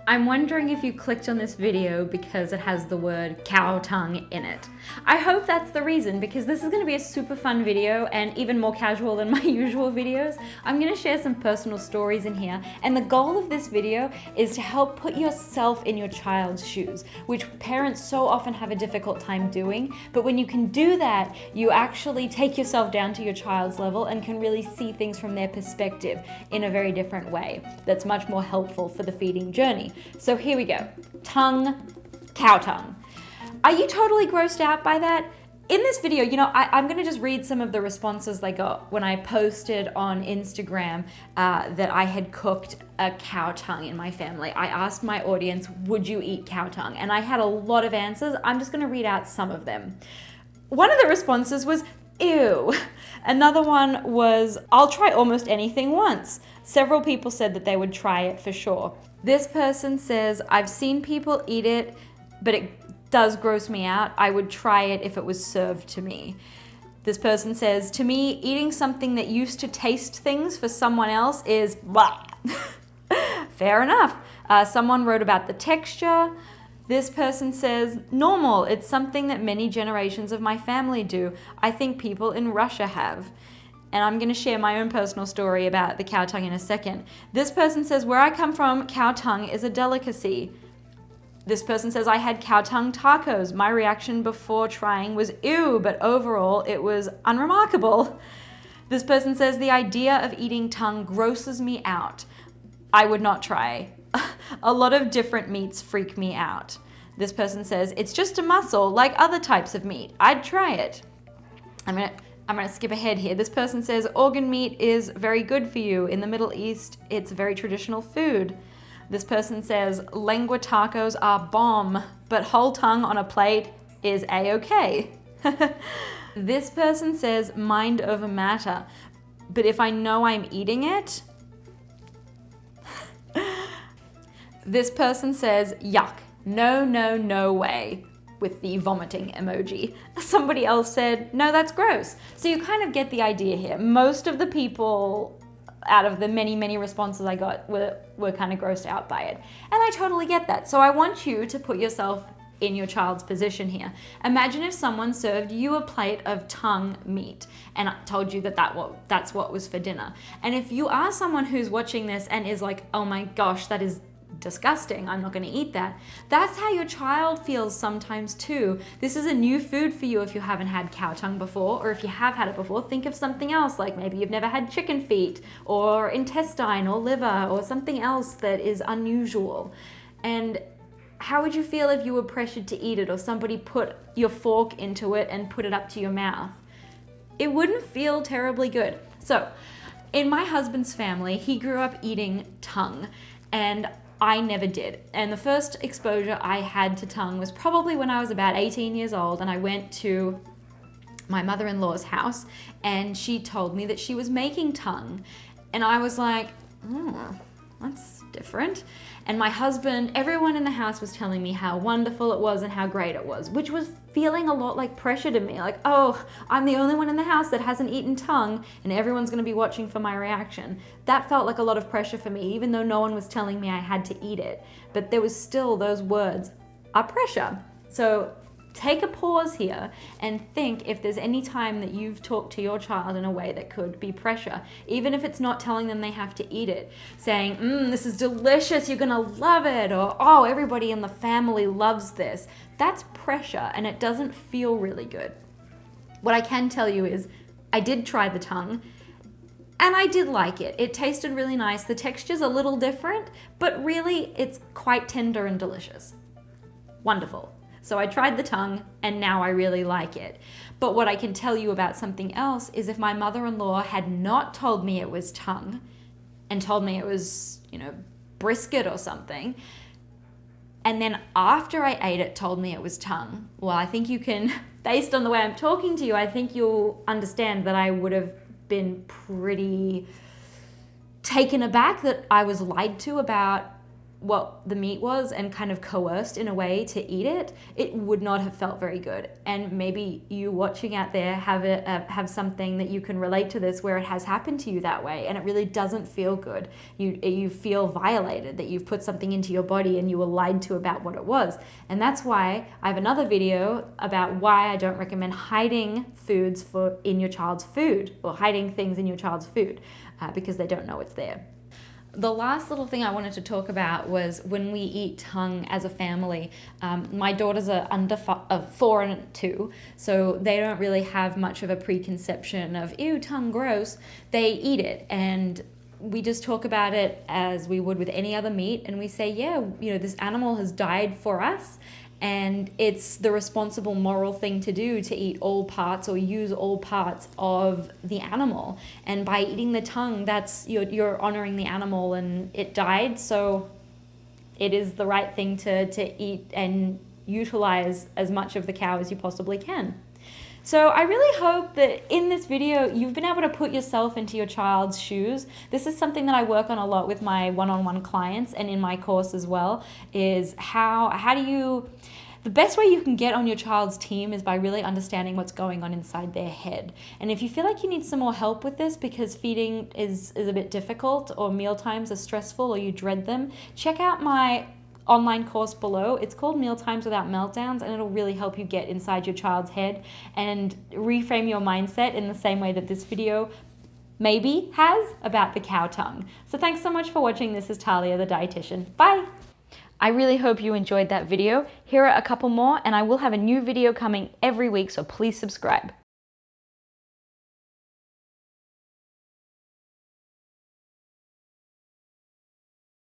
I'm wondering if you clicked on this video because it has the word cow tongue in it. I hope that's the reason, because this is going to be a super fun video and even more casual than my usual videos. I'm going to share some personal stories in here, and the goal of this video is to help put yourself in your child's shoes, which parents so often have a difficult time doing. But when you can do that, you actually take yourself down to your child's level and can really see things from their perspective in a very different way that's much more helpful for the feeding journey. So here we go. Tongue, cow tongue. Are you totally grossed out by that? In this video, I'm going to just read some of the responses I got when I posted on Instagram that I had cooked a cow tongue in my family. I asked my audience, would you eat cow tongue? And I had a lot of answers. I'm just going to read out some of them. One of the responses was, ew. Another one was, I'll try almost anything once. Several people said that they would try it for sure. This person says, I've seen people eat it, but it does gross me out. I would try it if it was served to me. This person says, to me, eating something that used to taste things for someone else is blah. Fair enough. Someone wrote about the texture. This person says, normal. It's something that many generations of my family do. I think people in Russia have. And I'm going to share my own personal story about the cow tongue in a second. This person says, where I come from, cow tongue is a delicacy. This person says, I had cow tongue tacos. My reaction before trying was ew, but overall it was unremarkable. This person says, the idea of eating tongue grosses me out. I would not try. A lot of different meats freak me out. This person says, it's just a muscle like other types of meat. I'd try it. I'm going to skip ahead here. This person says, organ meat is very good for you. In the Middle East, it's very traditional food. This person says, lengua tacos are bomb, but whole tongue on a plate is a-okay. This person says, mind over matter, but if I know I'm eating it. This person says, yuck, no, no, no way, with the vomiting emoji. Somebody else said, no, that's gross. So you kind of get the idea here. Most of the people out of the many, many responses I got were kind of grossed out by it. And I totally get that. So I want you to put yourself in your child's position here. Imagine if someone served you a plate of tongue meat and told you that that's what was for dinner. And if you are someone who's watching this and is like, oh my gosh, that is disgusting, I'm not going to eat that. That's how your child feels sometimes too. This is a new food for you if you haven't had cow tongue before, or if you have had it before, think of something else, like maybe you've never had chicken feet or intestine or liver or something else that is unusual. And how would you feel if you were pressured to eat it, or somebody put your fork into it and put it up to your mouth? It wouldn't feel terribly good. So in my husband's family, he grew up eating tongue, and I never did. And the first exposure I had to tongue was probably when I was about 18 years old, and I went to my mother-in-law's house and she told me that she was making tongue. And I was like, that's different. And my husband, everyone in the house was telling me how wonderful it was and how great it was, which was feeling a lot like pressure to me. Like, oh, I'm the only one in the house that hasn't eaten tongue and everyone's gonna be watching for my reaction. That felt like a lot of pressure for me, even though no one was telling me I had to eat it. But there was still, those words are pressure. So take a pause here and think if there's any time that you've talked to your child in a way that could be pressure, even if it's not telling them they have to eat it, saying, this is delicious, you're gonna love it, or oh, everybody in the family loves this. That's pressure and it doesn't feel really good. What I can tell you is I did try the tongue and I did like it. It tasted really nice. The texture's a little different, but really it's quite tender and delicious. Wonderful. So I tried the tongue and now I really like it. But what I can tell you about something else is if my mother-in-law had not told me it was tongue and told me it was, brisket or something, and then after I ate it told me it was tongue, well, I think you can, based on the way I'm talking to you, I think you'll understand that I would have been pretty taken aback that I was lied to about what the meat was and kind of coerced in a way to eat it, it would not have felt very good. And maybe you watching out there have something that you can relate to this, where it has happened to you that way and it really doesn't feel good. You feel violated, that you've put something into your body and you were lied to about what it was. And that's why I have another video about why I don't recommend hiding foods in your child's food, or hiding things in your child's food, because they don't know it's there. The last little thing I wanted to talk about was when we eat tongue as a family. My daughters are under 4 and 2, so they don't really have much of a preconception of, ew, tongue gross. They eat it, and we just talk about it as we would with any other meat, and we say, yeah, you know, this animal has died for us, and it's the responsible moral thing to do to eat all parts or use all parts of the animal. And by eating the tongue, that's you're honoring the animal, and it died, so it is the right thing to eat and utilize as much of the cow as you possibly can. So I really hope that in this video, you've been able to put yourself into your child's shoes. This is something that I work on a lot with my one-on-one clients, and in my course as well, is how do you... The best way you can get on your child's team is by really understanding what's going on inside their head. And if you feel like you need some more help with this because feeding is a bit difficult, or mealtimes are stressful, or you dread them, check out my online course below. It's called Mealtimes Without Meltdowns, and it'll really help you get inside your child's head and reframe your mindset in the same way that this video maybe has about the cow tongue. So thanks so much for watching. This is Thalia, the dietitian. Bye! I really hope you enjoyed that video. Here are a couple more, and I will have a new video coming every week, so please subscribe.